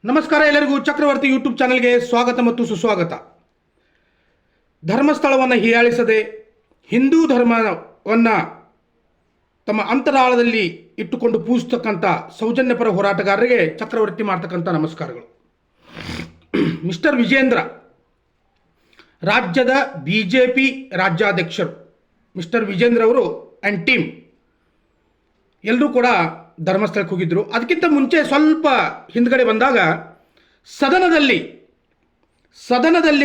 ನಮಸ್ಕಾರ ಎಲ್ಲರಿಗೂ ಚಕ್ರವರ್ತಿ ಯೂಟ್ಯೂಬ್ ಚಾನೆಲ್ಗೆ ಸ್ವಾಗತ ಮತ್ತು ಸುಸ್ವಾಗತ. ಧರ್ಮಸ್ಥಳವನ್ನು ಹೀಯಾಳಿಸದೆ ಹಿಂದೂ ಧರ್ಮವನ್ನು ತಮ್ಮ ಅಂತರಾಳದಲ್ಲಿ ಇಟ್ಟುಕೊಂಡು ಪೂಜಿಸ್ತಕ್ಕಂಥ ಸೌಜನ್ಯಪರ ಹೋರಾಟಗಾರರಿಗೆ ಚಕ್ರವರ್ತಿ ಮಾಡ್ತಕ್ಕಂಥ ನಮಸ್ಕಾರಗಳು. ಮಿಸ್ಟರ್ ವಿಜೇಂದ್ರ ರಾಜ್ಯದ BJP ರಾಜ್ಯಾಧ್ಯಕ್ಷರು ಮಿಸ್ಟರ್ ವಿಜೇಂದ್ರ ಅವರು ಆ್ಯಂಡ್ ಟೀಮ್ ಎಲ್ಲರೂ ಕೂಡ ಧರ್ಮಸ್ಥಳಕ್ಕೆ ಹೋಗಿದ್ದರು. ಅದಕ್ಕಿಂತ ಮುಂಚೆ ಸ್ವಲ್ಪ ಹಿಂದ್ಗಡೆ ಬಂದಾಗ ಸದನದಲ್ಲಿ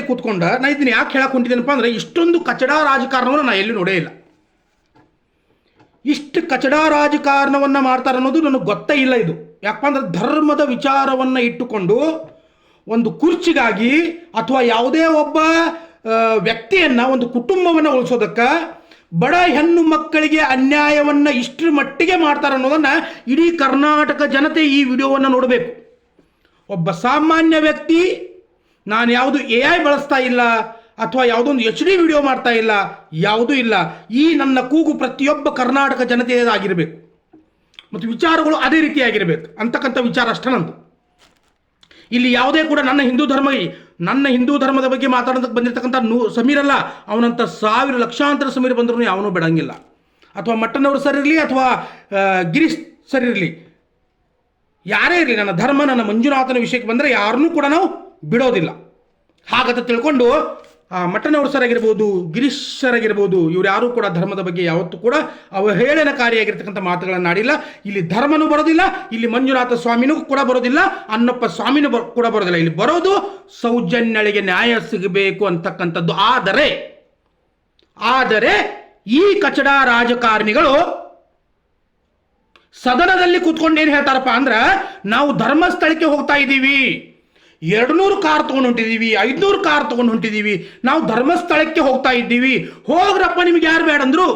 ಕೂತ್ಕೊಂಡ ನಾನು ಇದನ್ನು ಯಾಕೆ ಹೇಳಕ್ಕೆ ಹೊಂಟಿದ್ದೇನಪ್ಪ ಅಂದರೆ, ಇಷ್ಟೊಂದು ಕಚಡ ರಾಜಕಾರಣವನ್ನು ನಾನು ಎಲ್ಲೂ ನೋಡೇ ಇಲ್ಲ. ಇಷ್ಟು ಕಚಡ ರಾಜಕಾರಣವನ್ನು ಮಾಡ್ತಾರೆ ಅನ್ನೋದು ನನಗೆ ಗೊತ್ತೇ ಇಲ್ಲ. ಇದು ಯಾಕಪ್ಪ ಅಂದರೆ ಧರ್ಮದ ವಿಚಾರವನ್ನು ಇಟ್ಟುಕೊಂಡು ಒಂದು ಕುರ್ಚಿಗಾಗಿ ಅಥವಾ ಯಾವುದೇ ಒಬ್ಬ ವ್ಯಕ್ತಿಯನ್ನು, ಒಂದು ಕುಟುಂಬವನ್ನು ಉಳಿಸೋದಕ್ಕೆ ಬಡ ಹೆಣ್ಣು ಮಕ್ಕಳಿಗೆ ಅನ್ಯಾಯವನ್ನು ಇಷ್ಟರ ಮಟ್ಟಿಗೆ ಮಾಡ್ತಾರೆ ಅನ್ನೋದನ್ನು ಇಡೀ ಕರ್ನಾಟಕ ಜನತೆ ಈ ವಿಡಿಯೋವನ್ನು ನೋಡಬೇಕು. ಒಬ್ಬ ಸಾಮಾನ್ಯ ವ್ಯಕ್ತಿ, ನಾನು ಯಾವುದು AI ಬಳಸ್ತಾ ಇಲ್ಲ ಅಥವಾ ಯಾವುದೊಂದು HD ವಿಡಿಯೋ ಮಾಡ್ತಾ ಇಲ್ಲ, ಯಾವುದೂ ಇಲ್ಲ. ಈ ನನ್ನ ಕೂಗು ಪ್ರತಿಯೊಬ್ಬ ಕರ್ನಾಟಕ ಜನತೆಯದಾಗಿರಬೇಕು ಮತ್ತು ವಿಚಾರಗಳು ಅದೇ ರೀತಿಯಾಗಿರಬೇಕು ಅಂತಕ್ಕಂಥ ವಿಚಾರ ಅಷ್ಟೇ ನಂದು. ಇಲ್ಲಿ ಯಾವುದೇ ಕೂಡ ನನ್ನ ಹಿಂದೂ ಧರ್ಮದ ಬಗ್ಗೆ ಮಾತಾಡೋದಕ್ಕೆ ಬಂದಿರತಕ್ಕಂಥ ಸಮೀರ್ ಅಲ್ಲ, ಅವನಂತ ಸಾವಿರ ಲಕ್ಷಾಂತರ ಸಮೀರ್ ಬಂದರೂ ಯಾವನೂ ಬಿಡಂಗಿಲ್ಲ. ಅಥವಾ ಮಟ್ಟನವರು ಸರಿ ಇರಲಿ ಅಥವಾ ಗಿರೀಶ್ ಸರಿ ಇರಲಿ, ಯಾರೇ ಇರಲಿ, ನನ್ನ ಧರ್ಮ ನನ್ನ ಮಂಜುನಾಥನ ವಿಷಯಕ್ಕೆ ಬಂದರೆ ಯಾರನ್ನೂ ಕೂಡ ನಾವು ಬಿಡೋದಿಲ್ಲ. ಹಾಗಂತ ತಿಳ್ಕೊಂಡು ಮಟ್ಟನವರು ಸರಾಗಿರ್ಬೋದು, ಗಿರೀಶ್ ಸರಾಗಿರ್ಬೋದು, ಇವ್ರು ಯಾರೂ ಕೂಡ ಧರ್ಮದ ಬಗ್ಗೆ ಯಾವತ್ತೂ ಕೂಡ ಅವಹೇಳನಕಾರಿಯಾಗಿರ್ತಕ್ಕಂಥ ಮಾತುಗಳನ್ನು ಆಡಿಲ್ಲ. ಇಲ್ಲಿ ಧರ್ಮನೂ ಬರೋದಿಲ್ಲ, ಇಲ್ಲಿ ಮಂಜುನಾಥ ಸ್ವಾಮಿನೂ ಕೂಡ ಬರೋದಿಲ್ಲ, ಅನ್ನಪ್ಪ ಸ್ವಾಮಿನೂ ಕೂಡ ಬರೋದಿಲ್ಲ. ಇಲ್ಲಿ ಬರೋದು ಸೌಜನ್ಯಳಿಗೆ ನ್ಯಾಯ ಸಿಗಬೇಕು ಅಂತಕ್ಕಂಥದ್ದು. ಆದರೆ ಈ ಕಚಡ ರಾಜಕಾರಣಿಗಳು ಸದನದಲ್ಲಿ ಕೂತ್ಕೊಂಡು ಏನು ಹೇಳ್ತಾರಪ್ಪ ಅಂದ್ರೆ, ನಾವು ಧರ್ಮಸ್ಥಳಕ್ಕೆ ಹೋಗ್ತಾ ಇದ್ದೀವಿ, 200 ಕಾರ್ ತೊಗೊಂಡು ಹೊಂಟಿದ್ದೀವಿ, 500 ಕಾರ್ ತೊಗೊಂಡು ಹೊಂಟಿದ್ದೀವಿ, ನಾವು ಧರ್ಮಸ್ಥಳಕ್ಕೆ ಹೋಗ್ತಾ ಇದ್ದೀವಿ, ಹೋಗ್ರಪ್ಪ ನಿಮ್ಗೆ ಯಾರು ಬೇಡಂದ್ರು.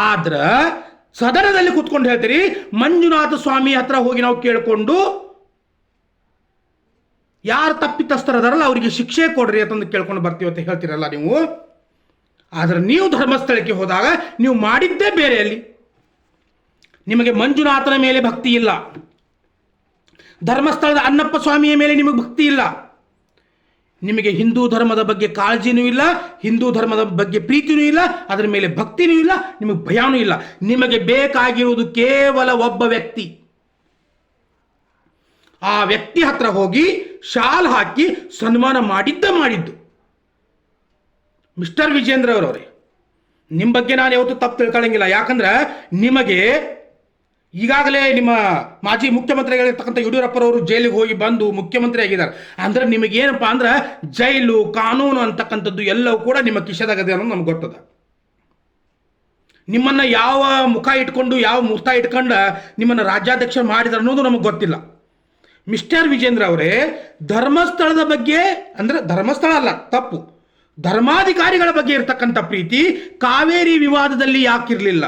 ಆದ್ರೆ ಸದನದಲ್ಲಿ ಕೂತ್ಕೊಂಡು ಹೇಳ್ತೀರಿ ಮಂಜುನಾಥ ಸ್ವಾಮಿ ಹತ್ರ ಹೋಗಿ ನಾವು ಕೇಳಿಕೊಂಡು ಯಾರು ತಪ್ಪಿತಸ್ಥರದಾರಲ್ಲ ಅವರಿಗೆ ಶಿಕ್ಷೆ ಕೊಡ್ರಿ ಅಂತಂದು ಕೇಳ್ಕೊಂಡು ಬರ್ತೀವಿ ಅಂತ ಹೇಳ್ತೀರಲ್ಲ ನೀವು. ಆದರೆ ನೀವು ಧರ್ಮಸ್ಥಳಕ್ಕೆ ಹೋದಾಗ ನೀವು ಮಾಡಿದ್ದೇ ಬೇರೆ. ಅಲ್ಲಿ ನಿಮಗೆ ಮಂಜುನಾಥನ ಮೇಲೆ ಭಕ್ತಿ ಇಲ್ಲ, ಧರ್ಮಸ್ಥಳದ ಅನ್ನಪ್ಪ ಸ್ವಾಮಿಯ ಮೇಲೆ ನಿಮಗೆ ಭಕ್ತಿ ಇಲ್ಲ, ನಿಮಗೆ ಹಿಂದೂ ಧರ್ಮದ ಬಗ್ಗೆ ಕಾಳಜಿನೂ ಇಲ್ಲ, ಹಿಂದೂ ಧರ್ಮದ ಬಗ್ಗೆ ಪ್ರೀತಿನೂ ಇಲ್ಲ, ಅದರ ಮೇಲೆ ಭಕ್ತಿನೂ ಇಲ್ಲ, ನಿಮಗೆ ಭಯನೂ ಇಲ್ಲ. ನಿಮಗೆ ಬೇಕಾಗಿರುವುದು ಕೇವಲ ಒಬ್ಬ ವ್ಯಕ್ತಿ. ಆ ವ್ಯಕ್ತಿ ಹತ್ರ ಹೋಗಿ ಶಾಲ್ ಹಾಕಿ ಸನ್ಮಾನ ಮಾಡಿದ್ದು. ಮಿಸ್ಟರ್ ವಿಜೇಂದ್ರ ಅವರವರೇ, ನಿಮ್ಮ ಬಗ್ಗೆ ನಾನು ಯಾವತ್ತೂ ತಪ್ಪು ತಿಳ್ಕೊಳ್ಳಂಗಿಲ್ಲ. ಯಾಕಂದ್ರೆ ನಿಮಗೆ ಈಗಾಗಲೇ ನಿಮ್ಮ ಮಾಜಿ ಮುಖ್ಯಮಂತ್ರಿಗಳಿರ್ತಕ್ಕಂಥ ಯಡಿಯೂರಪ್ಪರವರು ಜೈಲಿಗೆ ಹೋಗಿ ಬಂದು ಮುಖ್ಯಮಂತ್ರಿ ಆಗಿದ್ದಾರೆ. ಅಂದ್ರೆ ನಿಮಗೇನಪ್ಪ ಅಂದ್ರೆ ಜೈಲು, ಕಾನೂನು ಅಂತಕ್ಕಂಥದ್ದು ಎಲ್ಲವೂ ಕೂಡ ನಿಮ್ಮ ಕಿಶೆದಾಗದೆ ಅನ್ನೋದು ನಮ್ಗೆ ಗೊತ್ತದ. ನಿಮ್ಮನ್ನು ಯಾವ ಮುಖ ಇಟ್ಕೊಂಡು ಯಾವ ಮುಖ ಇಟ್ಕೊಂಡು ನಿಮ್ಮನ್ನು ರಾಜ್ಯಾಧ್ಯಕ್ಷ ಮಾಡಿದ್ರು ಅನ್ನೋದು ನಮಗೆ ಗೊತ್ತಿಲ್ಲ. ಮಿಸ್ಟರ್ ವಿಜೇಂದ್ರ ಅವರೇ, ಧರ್ಮಸ್ಥಳದ ಬಗ್ಗೆ ಅಂದರೆ ಧರ್ಮಸ್ಥಳ ಅಲ್ಲ, ತಪ್ಪು, ಧರ್ಮಾಧಿಕಾರಿಗಳ ಬಗ್ಗೆ ಇರತಕ್ಕಂಥ ಪ್ರೀತಿ ಕಾವೇರಿ ವಿವಾದದಲ್ಲಿ ಯಾಕಿರಲಿಲ್ಲ?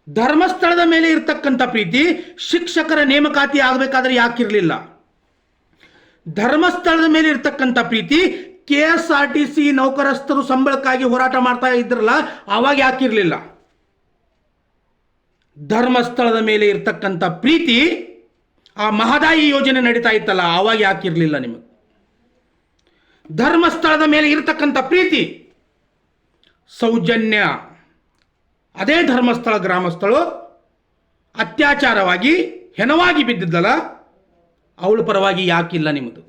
ಧರ್ಮಸ್ಥಳದ ಮೇಲೆ ಇರತಕ್ಕಂಥ ಪ್ರೀತಿ ಶಿಕ್ಷಕರ ನೇಮಕಾತಿ ಆಗಬೇಕಾದ್ರೆ ಯಾಕಿರಲಿಲ್ಲ? ಧರ್ಮಸ್ಥಳದ ಮೇಲೆ ಇರತಕ್ಕಂಥ ಪ್ರೀತಿ KSRTC ನೌಕರಸ್ಥರು ಸಂಬಳಕ್ಕಾಗಿ ಹೋರಾಟ ಮಾಡ್ತಾ ಇದ್ರಲ್ಲ ಆವಾಗ ಯಾಕಿರಲಿಲ್ಲ? ಧರ್ಮಸ್ಥಳದ ಮೇಲೆ ಇರತಕ್ಕಂಥ ಪ್ರೀತಿ ಆ ಮಹದಾಯಿ ಯೋಜನೆ ನಡೀತಾ ಇತ್ತಲ್ಲ ಆವಾಗ ಯಾಕಿರಲಿಲ್ಲ ನಿಮಗೆ? ಧರ್ಮಸ್ಥಳದ ಮೇಲೆ ಇರತಕ್ಕಂಥ ಪ್ರೀತಿ ಸೌಜನ್ಯ, ಅದೇ ಧರ್ಮಸ್ಥಳ ಗ್ರಾಮಸ್ಥಳು ಅತ್ಯಾಚಾರವಾಗಿ ಹೆಣವಾಗಿ ಬಿದ್ದಿದ್ದಲ್ಲ, ಅವಳ ಪರವಾಗಿ ಯಾಕಿಲ್ಲ ನಿಮ್ಮದು?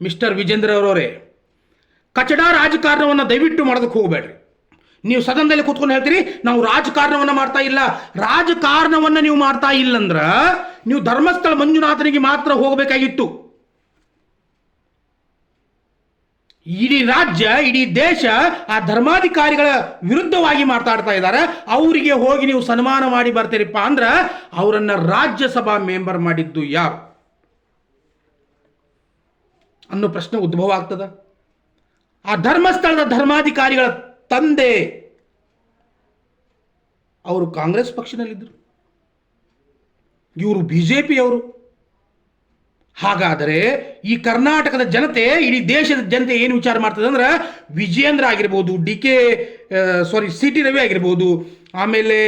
ಮಿಸ್ಟರ್ ವಿಜೇಂದ್ರ ಅವರವರೇ, ಕಚಡ ರಾಜಕಾರಣವನ್ನು ದಯವಿಟ್ಟು ಮಾಡೋದಕ್ಕೆ ಹೋಗಬೇಡ್ರಿ. ನೀವು ಸದನದಲ್ಲಿ ಕೂತ್ಕೊಂಡು ಹೇಳ್ತೀರಿ ನಾವು ರಾಜಕಾರಣವನ್ನು ಮಾಡ್ತಾ ಇಲ್ಲ. ರಾಜಕಾರಣವನ್ನು ನೀವು ಮಾಡ್ತಾ ಇಲ್ಲಂದ್ರೆ ನೀವು ಧರ್ಮಸ್ಥಳ ಮಂಜುನಾಥನಿಗೆ ಮಾತ್ರ ಹೋಗಬೇಕಾಗಿತ್ತು. ಇಡೀ ರಾಜ್ಯ, ಇಡೀ ದೇಶ ಆ ಧರ್ಮಾಧಿಕಾರಿಗಳ ವಿರುದ್ಧವಾಗಿ ಮಾತಾಡ್ತಾ ಇದ್ದಾರೆ. ಅವರಿಗೆ ಹೋಗಿ ನೀವು ಸನ್ಮಾನ ಮಾಡಿ ಬರ್ತೀರಿಪ್ಪ ಅಂದ್ರೆ ಅವರನ್ನ ರಾಜ್ಯಸಭಾ ಮೆಂಬರ್ ಮಾಡಿದ್ದು ಯಾರು ಅನ್ನೋ ಪ್ರಶ್ನೆ ಉದ್ಭವ ಆಗ್ತದ. ಆ ಧರ್ಮಸ್ಥಳದ ಧರ್ಮಾಧಿಕಾರಿಗಳ ತಂದೆ ಅವರು ಕಾಂಗ್ರೆಸ್ ಪಕ್ಷದಲ್ಲಿದ್ದರು, ಇವರು BJP ಅವರು. ಹಾಗಾದರೆ ಈ ಕರ್ನಾಟಕದ ಜನತೆ, ಇಡೀ ದೇಶದ ಜನತೆ ಏನು ವಿಚಾರ ಮಾಡ್ತದೆ ಅಂದ್ರೆ, ವಿಜಯೇಂದ್ರ ಆಗಿರ್ಬೋದು, ಸಿ ಟಿ ರವಿ ಆಗಿರ್ಬೋದು, ಆಮೇಲೆ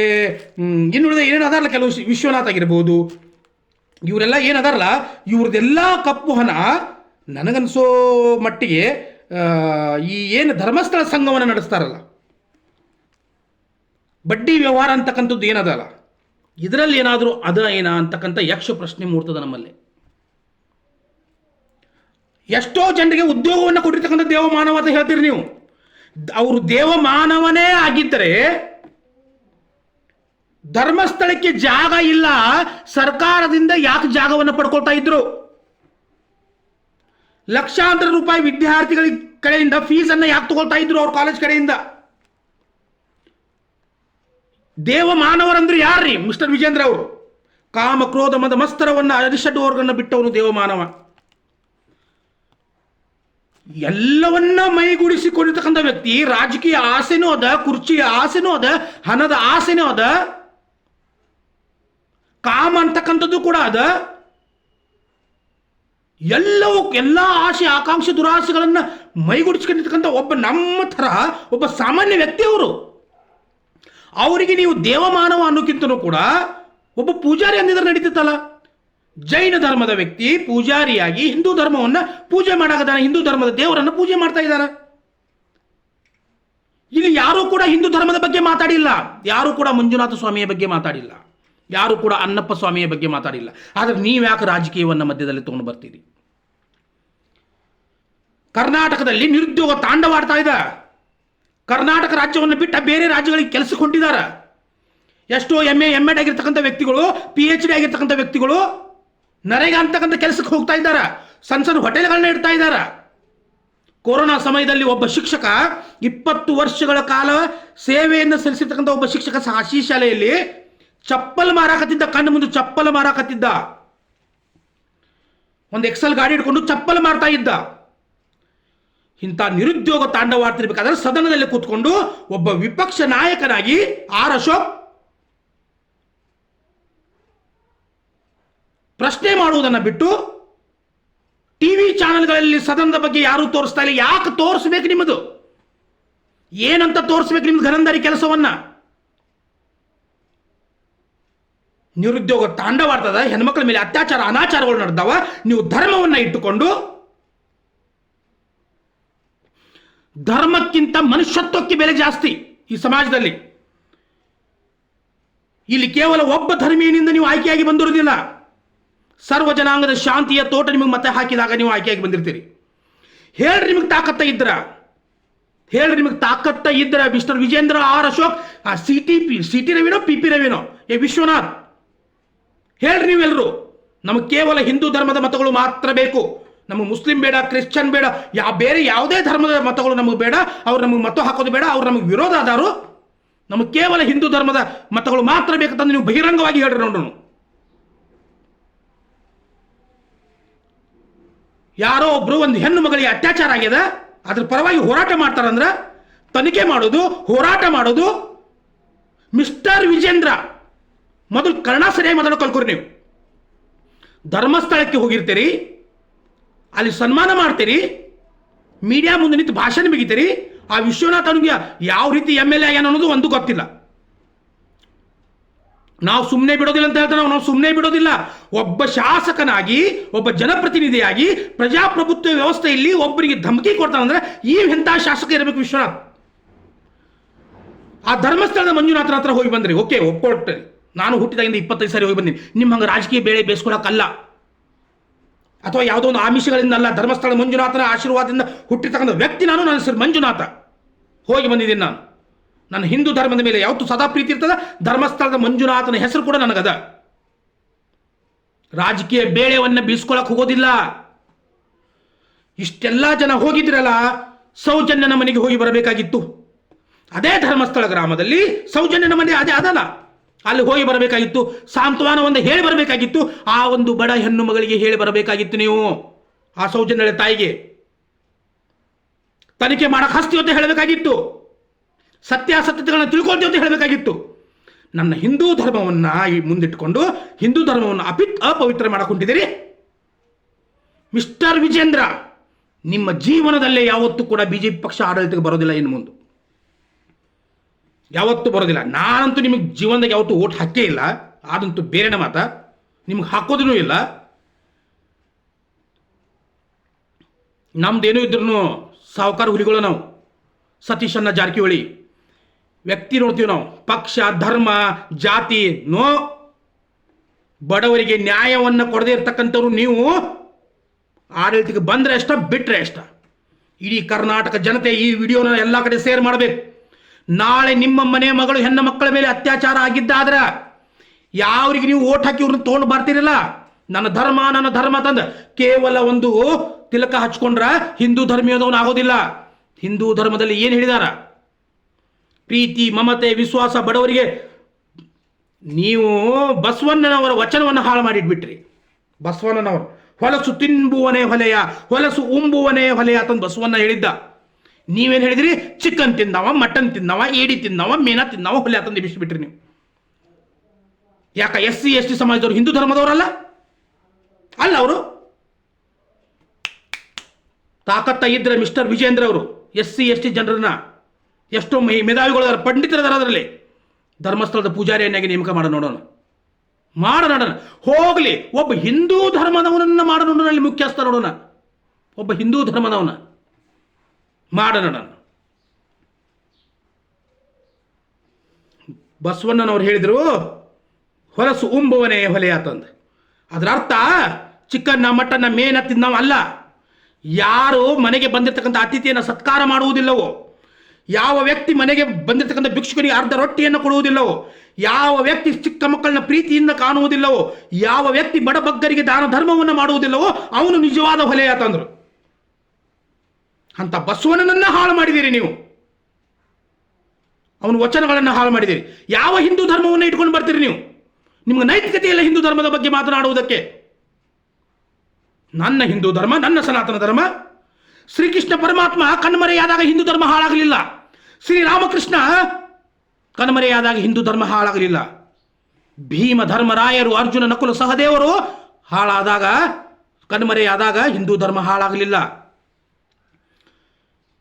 ಇನ್ನುಳಿದ ಏನೇನದಾರಲ್ಲ ಕೆಲವು ವಿಶ್ವನಾಥ್ ಆಗಿರ್ಬೋದು, ಇವರೆಲ್ಲ ಏನದಾರಲ್ಲ, ಇವ್ರದ್ದೆಲ್ಲ ಕಪ್ಪು ಹಣ ನನಗನ್ಸೋ ಮಟ್ಟಿಗೆ ಈ ಏನು ಧರ್ಮಸ್ಥಳ ಸಂಘವನ್ನು ನಡೆಸ್ತಾರಲ್ಲ, ಬಡ್ಡಿ ವ್ಯವಹಾರ ಅಂತಕ್ಕಂಥದ್ದು ಏನದಲ್ಲ, ಇದರಲ್ಲಿ ಏನಾದರೂ ಏನ ಅಂತಕ್ಕಂಥ ಯಕ್ಷ ಪ್ರಶ್ನೆ ಮೂಡ್ತದೆ ನಮ್ಮಲ್ಲಿ. ಎಷ್ಟೋ ಜನರಿಗೆ ಉದ್ಯೋಗವನ್ನು ಕೊಟ್ಟಿರ್ತಕ್ಕಂಥ ದೇವಮಾನವ ಅಂತ ಹೇಳ್ತೀರಿ ನೀವು. ಅವರು ದೇವಮಾನವನೇ ಆಗಿದ್ದರೆ ಧರ್ಮಸ್ಥಳಕ್ಕೆ ಜಾಗ ಇಲ್ಲ, ಸರ್ಕಾರದಿಂದ ಯಾಕೆ ಜಾಗವನ್ನು ಪಡ್ಕೊಳ್ತಾ ಇದ್ರು? ಲಕ್ಷಾಂತರ ರೂಪಾಯಿ ವಿದ್ಯಾರ್ಥಿಗಳ ಕಡೆಯಿಂದ ಫೀಸನ್ನು ಯಾಕೆ ತಗೊಳ್ತಾ ಇದ್ರು ಅವ್ರ ಕಾಲೇಜ್ ಕಡೆಯಿಂದ? ದೇವಮಾನವರಂದ್ರೆ ಯಾರ್ರಿ? ಮಿಸ್ಟರ್ ವಿಜೇಂದ್ರ ಅವರು. ಕಾಮ ಕ್ರೋಧ ಮದ ಮಸ್ತರವನ್ನು ಅರಿಷಡ್ವರ್ಗವನ್ನು ಬಿಟ್ಟವನು ದೇವಮಾನವ. ಎಲ್ಲವನ್ನ ಮೈಗೂಡಿಸಿಕೊಂಡಿರ್ತಕ್ಕಂಥ ವ್ಯಕ್ತಿ. ರಾಜಕೀಯ ಆಸೆನೂ ಅದ, ಕುರ್ಚಿಯ ಆಸೆನೂ ಅದ, ಹಣದ ಆಸೆನೂ ಅದ, ಕಾಮ ಅಂತಕ್ಕಂಥದ್ದು ಕೂಡ ಅದ. ಎಲ್ಲ ಆಸೆ ಆಕಾಂಕ್ಷೆ ದುರಾಸೆಗಳನ್ನ ಮೈಗೂಡಿಸ್ಕೊಂಡಿರ್ತಕ್ಕಂಥ ಒಬ್ಬ ನಮ್ಮ ಥರ ಒಬ್ಬ ಸಾಮಾನ್ಯ ವ್ಯಕ್ತಿ ಅವರು. ಅವರಿಗೆ ನೀವು ದೇವಮಾನವ ಅನ್ನೋಕ್ಕಿಂತನೂ ಕೂಡ ಒಬ್ಬ ಪೂಜಾರಿ ಅಂದಿದ್ರೆ ನಡೀತಿತ್ತಲ್ಲ. ಜೈನ ಧರ್ಮದ ವ್ಯಕ್ತಿ ಪೂಜಾರಿಯಾಗಿ ಹಿಂದೂ ಧರ್ಮವನ್ನು ಪೂಜೆ ಮಾಡಾಕದಾನೆ, ಹಿಂದೂ ಧರ್ಮದ ದೇವರನ್ನು ಪೂಜೆ ಮಾಡ್ತಾ ಇದ್ದಾರೆ. ಇಲ್ಲಿ ಯಾರೂ ಕೂಡ ಹಿಂದೂ ಧರ್ಮದ ಬಗ್ಗೆ ಮಾತಾಡಿಲ್ಲ, ಯಾರೂ ಕೂಡ ಮಂಜುನಾಥ ಸ್ವಾಮಿಯ ಬಗ್ಗೆ ಮಾತಾಡಿಲ್ಲ, ಯಾರು ಕೂಡ ಅನ್ನಪ್ಪ ಸ್ವಾಮಿಯ ಬಗ್ಗೆ ಮಾತಾಡಿಲ್ಲ. ಆದರೆ ನೀವ್ಯಾಕೆ ರಾಜಕೀಯವನ್ನು ಮಧ್ಯದಲ್ಲಿ ತಗೊಂಡು ಬರ್ತೀರಿ? ಕರ್ನಾಟಕದಲ್ಲಿ ನಿರುದ್ಯೋಗ ತಾಂಡವಾಡ್ತಾ ಇದೆ. ಕರ್ನಾಟಕ ರಾಜ್ಯವನ್ನು ಬಿಟ್ಟ ಬೇರೆ ರಾಜ್ಯಗಳಿಗೆ ಕೆಲಸಕ್ಕೆ ಹೊಂಟಿದ್ದಾರೆ. ಎಷ್ಟೋ ಎಮ್.ಎಡ್ ಆಗಿರ್ತಕ್ಕಂಥ ವ್ಯಕ್ತಿಗಳು, PhD ಆಗಿರ್ತಕ್ಕಂಥ ವ್ಯಕ್ತಿಗಳು ನರೇಗಾ ಅಂತಕ್ಕಂಥ ಕೆಲಸಕ್ಕೆ ಹೋಗ್ತಾ ಇದ್ದಾರೆ, ಸಣ್ಣ ಹೋಟೆಲ್ಗಳನ್ನ ಇಡ್ತಾ ಇದ್ದಾರೆ. ಕೊರೋನಾ ಸಮಯದಲ್ಲಿ ಒಬ್ಬ ಶಿಕ್ಷಕ 20 ವರ್ಷಗಳ ಕಾಲ ಸೇವೆಯನ್ನು ಸಲ್ಲಿಸಿರ್ತಕ್ಕಂಥ ಒಬ್ಬ ಶಿಕ್ಷಕ ಸಾಶಿ ಶಾಲೆಯಲ್ಲಿ ಚಪ್ಪಲ್ ಮಾರಾಕತ್ತಿದ್ದ, ಕಣ್ಣು ಮುಂದೆ ಚಪ್ಪಲ್ ಮಾರಾಕತ್ತಿದ್ದ. ಒಂದು ಎಕ್ಸೆಲ್ ಗಾಡಿ ಇಟ್ಕೊಂಡು ಚಪ್ಪಲ್ ಮಾರ್ತಾ ಇದ್ದ. ಇಂಥ ನಿರುದ್ಯೋಗ ತಾಂಡವಾಡ್ತಿರ್ಬೇಕಾದ್ರೆ ಸದನದಲ್ಲಿ ಕೂತ್ಕೊಂಡು ಒಬ್ಬ ವಿಪಕ್ಷ ನಾಯಕನಾಗಿ ಅಶೋಕ್ ಪ್ರಶ್ನೆ ಮಾಡುವುದನ್ನು ಬಿಟ್ಟು ಟಿವಿ ಚಾನೆಲ್ಗಳಲ್ಲಿ ಸದನದ ಬಗ್ಗೆ ಯಾರು ತೋರಿಸ್ತಾ ಇಲ್ಲ. ಯಾಕೆ ತೋರಿಸ್ಬೇಕು? ನಿಮ್ಮದು ಏನಂತ ತೋರಿಸ್ಬೇಕು ನಿಮ್ದು ಘನಂದಾರಿ ಕೆಲಸವನ್ನ? ನಿರುದ್ಯೋಗ ತಾಂಡವಾಡ್ತದ, ಹೆಣ್ಮಕ್ಳ ಮೇಲೆ ಅತ್ಯಾಚಾರ ಅನಾಚಾರಗಳು ನಡೆದವ. ನೀವು ಧರ್ಮವನ್ನ ಇಟ್ಟುಕೊಂಡು, ಧರ್ಮಕ್ಕಿಂತ ಮನುಷ್ಯತ್ವಕ್ಕೆ ಬೆಲೆ ಜಾಸ್ತಿ ಈ ಸಮಾಜದಲ್ಲಿ. ಇಲ್ಲಿ ಕೇವಲ ಒಬ್ಬ ಧರ್ಮೀಯನಿಂದ ನೀವು ಆಯ್ಕೆಯಾಗಿ ಬಂದಿರುವುದಿಲ್ಲ. ಸರ್ವ ಜನಾಂಗದ ಶಾಂತಿಯ ತೋಟ ನಿಮಗೆ ಮತ್ತೆ ಹಾಕಿದಾಗ ನೀವು ಆಯ್ಕೆಯಾಗಿ ಬಂದಿರ್ತೀರಿ. ಹೇಳ್ರಿ ನಿಮಗೆ ತಾಕತ್ತ ಇದ್ರ, ಹೇಳ್ರಿ ನಿಮಗೆ ತಾಕತ್ತ ಇದ್ರ. Mister Vijendra Ashok, C T ರವಿನೋ PP ರವಿನೋ ವಿಶ್ವನಾಥ್, ಹೇಳ್ರಿ ನೀವೆಲ್ಲರೂ. ನಮಗೆ ಕೇವಲ ಹಿಂದೂ ಧರ್ಮದ ಮತಗಳು ಮಾತ್ರ ಬೇಕು. ನಮಗೆ ಮುಸ್ಲಿಂ ಬೇಡ, ಕ್ರಿಶ್ಚಿಯನ್ ಬೇಡ, ಬೇರೆ ಯಾವುದೇ ಧರ್ಮದ ಮತಗಳು ನಮಗೆ ಬೇಡ. ಅವ್ರು ನಮಗೆ ಮತ ಹಾಕೋದು ಬೇಡ, ಅವ್ರು ನಮಗೆ ವಿರೋಧ ಆದಾರು. ನಮಗೆ ಕೇವಲ ಹಿಂದೂ ಧರ್ಮದ ಮತಗಳು ಮಾತ್ರ ಬೇಕಂತಂದು ನೀವು ಬಹಿರಂಗವಾಗಿ ಹೇಳ್ರಿ ನೋಡೋಣ. ಯಾರೋ ಒಬ್ರು ಒಂದು ಹೆಣ್ಣು ಮಗಳಿಗೆ ಅತ್ಯಾಚಾರ ಆಗಿದೆ, ಅದ್ರ ಪರವಾಗಿ ಹೋರಾಟ ಮಾಡ್ತಾರಂದ್ರೆ ತನಿಖೆ ಮಾಡೋದು, ಹೋರಾಟ ಮಾಡೋದು. ಮಿಸ್ಟರ್ ವಿಜೇಂದ್ರ, ಮೊದಲು ಕನ್ನಡ ಸರಿಯಾಗಿ ಮಾತಾಡೋ ಕಲ್ಕೊರಿ. ನೀವು ಧರ್ಮಸ್ಥಳಕ್ಕೆ ಹೋಗಿರ್ತೀರಿ, ಅಲ್ಲಿ ಸನ್ಮಾನ ಮಾಡ್ತೀರಿ, ಮೀಡಿಯಾ ಮುಂದೆ ನಿಂತು ಭಾಷಣ ಬಿಗಿತೀರಿ. ಆ ವಿಶ್ವನಾಥ್ ಅವನಿಗೆ ಯಾವ ರೀತಿ MLA ಆಗ್ಯಾನ ಅನ್ನೋದು ಒಂದು ಗೊತ್ತಿಲ್ಲ. ನಾವು ಸುಮ್ಮನೆ ಬಿಡೋದಿಲ್ಲ ಅಂತ ಹೇಳ್ತಾನೆ. ನಾವು ಸುಮ್ಮನೆ ಬಿಡೋದಿಲ್ಲ. ಒಬ್ಬ ಶಾಸಕನಾಗಿ, ಒಬ್ಬ ಜನಪ್ರತಿನಿಧಿಯಾಗಿ ಪ್ರಜಾಪ್ರಭುತ್ವ ವ್ಯವಸ್ಥೆಯಲ್ಲಿ ಒಬ್ಬರಿಗೆ ಧಮಕಿ ಕೊಡ್ತಾನಂದ್ರೆ ಈ ಎಂಥ ಶಾಸಕ ಇರಬೇಕು ವಿಶ್ವನಾಥ್? ಆ ಧರ್ಮಸ್ಥಳದ ಮಂಜುನಾಥನ ಹತ್ರ ಹೋಗಿ ಬಂದ್ರಿ, ಓಕೆ, ಒಪ್ಕೊಟ್ಟೆ. ನಾನು ಹುಟ್ಟಿದಾಗಿಂದ 25 ಸಾರಿ ಹೋಗಿ ಬಂದೀನಿ. ನಿಮ್ಮ ಹಂಗೆ ರಾಜಕೀಯ ಬೇಳೆ ಬೇಯಿಸ್ಕೊಳಕ್ಕಲ್ಲ, ಅಥವಾ ಯಾವುದೋ ಒಂದು ಆಮಿಷಗಳಿಂದ ಅಲ್ಲ. ಧರ್ಮಸ್ಥಳ ಮಂಜುನಾಥನ ಆಶೀರ್ವಾದದಿಂದ ಹುಟ್ಟಿರ್ತಕ್ಕಂಥ ವ್ಯಕ್ತಿ ನಾನು. ನನ್ನ ಹೆಸರು ಮಂಜುನಾಥ. ಹೋಗಿ ಬಂದಿದ್ದೀನಿ ನಾನು. ನನ್ನ ಹಿಂದೂ ಧರ್ಮದ ಮೇಲೆ ಯಾವತ್ತು ಸದಾ ಪ್ರೀತಿ ಇರ್ತದ. ಧರ್ಮಸ್ಥಳದ ಮಂಜುನಾಥನ ಹೆಸರು ಕೂಡ ನನಗದ. ರಾಜಕೀಯ ಬೇಳೆವನ್ನು ಬೀಸ್ಕೊಳಕ್ ಹೋಗೋದಿಲ್ಲ. ಇಷ್ಟೆಲ್ಲ ಜನ ಹೋಗಿದ್ರಲ್ಲ, ಸೌಜನ್ಯನ ಮನೆಗೆ ಹೋಗಿ ಬರಬೇಕಾಗಿತ್ತು. ಅದೇ ಧರ್ಮಸ್ಥಳ ಗ್ರಾಮದಲ್ಲಿ ಸೌಜನ್ಯನ ಮನೆ ಅದೇ ಅದಲ್ಲ, ಅಲ್ಲಿ ಹೋಗಿ ಬರಬೇಕಾಗಿತ್ತು. ಸಾಂತ್ವನ ಒಂದು ಹೇಳಿ ಬರಬೇಕಾಗಿತ್ತು. ಆ ಒಂದು ಬಡ ಹೆಣ್ಣು ಮಗಳಿಗೆ ಹೇಳಿ ಬರಬೇಕಾಗಿತ್ತು. ನೀವು ಆ ಸೌಜನ್ಯ ತಾಯಿಗೆ ತನಿಖೆ ಮಾಡಕ್ ಹಸ್ತಿ ಅಂತ ಹೇಳಬೇಕಾಗಿತ್ತು. ಸತ್ಯಾಸತ್ಯತೆಗಳನ್ನ ತಿಳ್ಕೊಳ್ತೀವಿ ಅಂತ ಹೇಳಬೇಕಾಗಿತ್ತು. ನನ್ನ ಹಿಂದೂ ಧರ್ಮವನ್ನು ಮುಂದಿಟ್ಟುಕೊಂಡು ಹಿಂದೂ ಧರ್ಮವನ್ನು ಅಪವಿತ್ರ ಮಾಡಕ್ ಹೊಂಟಿದ್ದೀರಿ. ಮಿಸ್ಟರ್ ವಿಜೇಂದ್ರ, ನಿಮ್ಮ ಜೀವನದಲ್ಲೇ ಯಾವತ್ತೂ ಕೂಡ ಬಿಜೆಪಿ ಪಕ್ಷ ಆಡಳಿತಕ್ಕೆ ಬರೋದಿಲ್ಲ. ಇನ್ನು ಮುಂದೆ ಯಾವತ್ತೂ ಬರೋದಿಲ್ಲ. ನಾನಂತೂ ನಿಮಗೆ ಜೀವನದಾಗ ಯಾವತ್ತೂ ಓಟ್ ಹಾಕೇ ಇಲ್ಲ, ಅದಂತೂ ಬೇರೆನ ಮಾತ. ನಿಮ್ಗೆ ಹಾಕೋದೂ ಇಲ್ಲ. ನಮ್ದೇನೂ ಇದ್ರೂ ಸಾಹುಕಾರ ಹುಲಿಗಳು ನಾವು. ಸತೀಶಣ್ಣ ಜಾರಕಿಹೊಳಿ ವ್ಯಕ್ತಿ ನೋಡ್ತೀವಿ ನಾವು, ಪಕ್ಷ ಧರ್ಮ ಜಾತಿ ನೋ. ಬಡವರಿಗೆ ನ್ಯಾಯವನ್ನು ಕೊಡದೇ ಇರ್ತಕ್ಕಂಥವ್ರು ನೀವು ಆಡಳಿತಕ್ಕೆ ಬಂದರೆ ಅಷ್ಟ, ಬಿಟ್ಟರೆ ಅಷ್ಟ. ಇಡೀ ಕರ್ನಾಟಕ ಜನತೆ ಈ ವಿಡಿಯೋನ ಎಲ್ಲ ಕಡೆ ಶೇರ್ ಮಾಡಬೇಕು. ನಾಳೆ ನಿಮ್ಮ ಮನೆ ಮಗಳು ಹೆಣ್ಣು ಮಕ್ಕಳ ಮೇಲೆ ಅತ್ಯಾಚಾರ ಆಗಿದ್ದಾದ್ರೆ ಯಾವ್ರಿಗೆ ನೀವು ಓಟ್ ಹಾಕಿ ಇವ್ರನ್ನ ತೊಗೊಂಡು ಬರ್ತೀರಲ್ಲ, ನನ್ನ ಧರ್ಮ ತಂದ ಕೇವಲ ಒಂದು ತಿಲಕ ಹಚ್ಕೊಂಡ್ರ ಹಿಂದೂ ಧರ್ಮೀಯದವನು ಆಗೋದಿಲ್ಲ. ಹಿಂದೂ ಧರ್ಮದಲ್ಲಿ ಏನು ಹೇಳಿದಾರ? ಪ್ರೀತಿ, ಮಮತೆ, ವಿಶ್ವಾಸ, ಬಡವರಿಗೆ. ನೀವು ಬಸವಣ್ಣನವರ ವಚನವನ್ನು ಹಾಳು ಮಾಡಿಟ್ಬಿಟ್ರಿ. ಬಸವಣ್ಣನವರು ಹೊಲಸು ತಿನ್ನುವನೇ ಹೊಲೆಯ, ಹೊಲಸು ಉಂಬುವನೇ ಹೊಲೆಯ ಅಂತಂದು ಬಸವಣ್ಣ ಹೇಳಿದ್ದ. ನೀವೇನು ಹೇಳಿದ್ರಿ? ಚಿಕನ್ ತಿಂದವ, ಮಟನ್ ತಿಂದವ, ಏಡಿ ತಿಂದವ, ಮೀನಾ ತಿಂದವ, ಹೊಲೆ ಅಂತಂದು ಬಿಸಿಬಿಟ್ರಿ ನೀವು. ಯಾಕ SC ST ಸಮಾಜದವರು ಹಿಂದೂ ಧರ್ಮದವರಲ್ಲ ಅಲ್ಲ? ಅವರು ತಾಕತ್ತ ಇದ್ರೆ ಮಿಸ್ಟರ್ ವಿಜೇಂದ್ರ ಅವರು SC ST ಜನರನ್ನ ಎಷ್ಟೋ ಮೇಧಾವಿಗಳು ಪಂಡಿತರದಾರ, ಅದರಲ್ಲಿ ಧರ್ಮಸ್ಥಳದ ಪೂಜಾರಿಯನ್ನಾಗಿ ನೇಮಕ ಮಾಡ ನೋಡೋಣ. ಹೋಗ್ಲಿ, ಒಬ್ಬ ಹಿಂದೂ ಧರ್ಮದವನನ್ನ ಮಾಡ ನೋಡೋಣ. ಅಲ್ಲಿ ಮುಖ್ಯಸ್ಥ ನೋಡೋಣ, ಒಬ್ಬ ಹಿಂದೂ ಧರ್ಮದವನ ಮಾಡ ನೋಡೋಣ. ಬಸವಣ್ಣನವ್ರು ಹೇಳಿದ್ರು ಹೊಲಸು ಉಂಬುವನೇ ಹೊಲೆ ಆತಂದು. ಅದರ ಅರ್ಥ ಚಿಕನ್ನ ಮಟನ್ನ ಮೇನ ತಿನ್ನವ ಅಲ್ಲ. ಯಾರು ಮನೆಗೆ ಬಂದಿರತಕ್ಕಂಥ ಅತಿಥಿಯನ್ನು ಸತ್ಕಾರ ಮಾಡುವುದಿಲ್ಲವೋ, ಯಾವ ವ್ಯಕ್ತಿ ಮನೆಗೆ ಬಂದಿರತಕ್ಕಂಥ ಭಿಕ್ಷುಕನಿಗೆ ಅರ್ಧ ರೊಟ್ಟಿಯನ್ನು ಕೊಡುವುದಿಲ್ಲವೋ, ಯಾವ ವ್ಯಕ್ತಿ ಚಿಕ್ಕ ಮಕ್ಕಳನ್ನ ಪ್ರೀತಿಯಿಂದ ಕಾಣುವುದಿಲ್ಲವೋ, ಯಾವ ವ್ಯಕ್ತಿ ಬಡಬಗ್ಗರಿಗೆ ದಾನ ಧರ್ಮವನ್ನು ಮಾಡುವುದಿಲ್ಲವೋ ಅವನು ನಿಜವಾದ ಹೊಲೆಯ ತಂದ್ರು. ಅಂತ ಬಸವಣ್ಣನನ್ನ ಹಾಳು ಮಾಡಿದ್ದೀರಿ ನೀವು. ಅವನ ವಚನಗಳನ್ನು ಹಾಳು ಮಾಡಿದ್ದೀರಿ. ಯಾವ ಹಿಂದೂ ಧರ್ಮವನ್ನು ಇಟ್ಕೊಂಡು ಬರ್ತೀರಿ ನೀವು? ನಿಮ್ಗೆ ನೈತಿಕತೆ ಇಲ್ಲ ಹಿಂದೂ ಧರ್ಮದ ಬಗ್ಗೆ ಮಾತನಾಡುವುದಕ್ಕೆ. ನನ್ನ ಹಿಂದೂ ಧರ್ಮ, ನನ್ನ ಸನಾತನ ಧರ್ಮ. ಶ್ರೀಕೃಷ್ಣ ಪರಮಾತ್ಮ ಕಣ್ಮರೆಯಾದಾಗ ಹಿಂದೂ ಧರ್ಮ ಹಾಳಾಗಲಿಲ್ಲ. ಶ್ರೀರಾಮಕೃಷ್ಣ ಕಣ್ಮರೆಯಾದಾಗ ಹಿಂದೂ ಧರ್ಮ ಹಾಳಾಗಲಿಲ್ಲ. ಭೀಮ, ಧರ್ಮರಾಯರು, ಅರ್ಜುನ, ನಕುಲ, ಸಹದೇವರು ಹಾಳಾದಾಗ, ಕಣ್ಮರೆಯಾದಾಗ ಹಿಂದೂ ಧರ್ಮ ಹಾಳಾಗಲಿಲ್ಲ.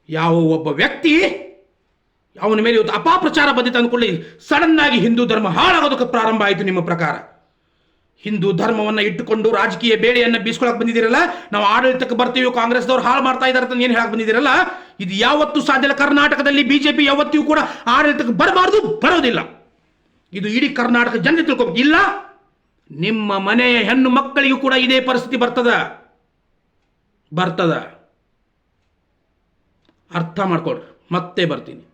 ಯಾವ ಒಬ್ಬ ವ್ಯಕ್ತಿ ಅವನ ಮೇಲೆ ಇವತ್ತು ಅಪಪ್ರಚಾರ ಬಂದಿತ್ತು ಅಂದ್ಕೊಳ್ಳಿ, ಸಡನ್ ಆಗಿ ಹಿಂದೂ ಧರ್ಮ ಹಾಳಾಗೋದಕ್ಕೆ ಪ್ರಾರಂಭ ಆಯಿತು. ನಿಮ್ಮ ಪ್ರಕಾರ ಹಿಂದೂ ಧರ್ಮವನ್ನು ಇಟ್ಟುಕೊಂಡು ರಾಜಕೀಯ ಬೇಳೆಯನ್ನು ಬೀಸ್ಕೊಳಕ್ ಬಂದಿದ್ದೀರಲ್ಲ, ನಾವು ಆಡಳಿತಕ್ಕೆ ಬರ್ತೀವಿ, ಕಾಂಗ್ರೆಸ್ದವ್ರು ಹಾಳು ಮಾಡ್ತಾ ಇದ್ದಾರೆ ಅಂತ ಏನು ಹೇಳಕ್ ಬಂದಿದ್ದೀರಲ್ಲ, ಇದು ಯಾವತ್ತೂ ಸಾಧ್ಯ ಇಲ್ಲ. ಕರ್ನಾಟಕದಲ್ಲಿ ಬಿಜೆಪಿ ಯಾವತ್ತಿಗೂ ಕೂಡ ಆಡಳಿತಕ್ಕೆ ಬರಬಾರ್ದು, ಬರೋದಿಲ್ಲ. ಇದು ಇಡೀ ಕರ್ನಾಟಕ ಜನತೆ ತಿಳ್ಕೊಬೇಕು. ಇಲ್ಲ, ನಿಮ್ಮ ಮನೆಯ ಹೆಣ್ಣು ಮಕ್ಕಳಿಗೂ ಕೂಡ ಇದೇ ಪರಿಸ್ಥಿತಿ ಬರ್ತದ. ಅರ್ಥ ಮಾಡ್ಕೊಳ್ರಿ. ಮತ್ತೆ ಬರ್ತೀನಿ.